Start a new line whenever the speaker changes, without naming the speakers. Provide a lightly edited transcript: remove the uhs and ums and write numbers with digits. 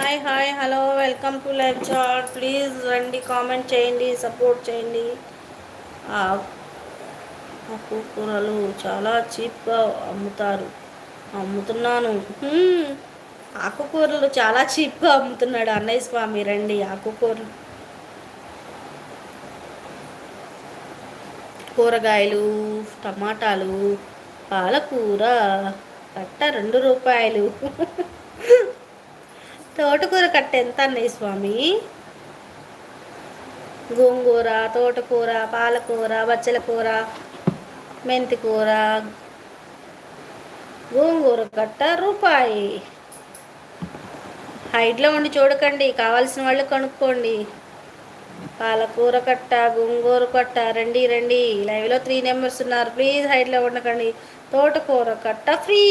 Hi hi hello welcome to live chat. Please రండి, comment చేయండి, support చేయండి. ఆకుకూరలు చాలా చీప్గా అమ్ముతున్నాను. ఆకుకూరలు చాలా చీప్గా అమ్ముతున్నాడు అన్నయ్య స్వామి. రండి, ఆకుకూరలు కూరగాయలు, టమాటాలు, పాలకూర కట్ట ₹2. తోటకూర కట్ట ఎంత అన్నయ్య స్వామి? గోంగూర, తోటకూర, పాలకూర, బచ్చల కూర, మెంతి కూర, గోంగూర కట్ట రూపాయి. హైట్లో ఉండి చూడకండి, కావాల్సిన వాళ్ళు కనుక్కోండి. పాలకూర కట్ట, గోంగూర కట్ట. రండి రండి, లైవ్లో 3 నెంబర్స్ ఉన్నారు. ప్లీజ్ హైట్లో ఉండకండి. తోటకూర కట్ట ఫ్రీ.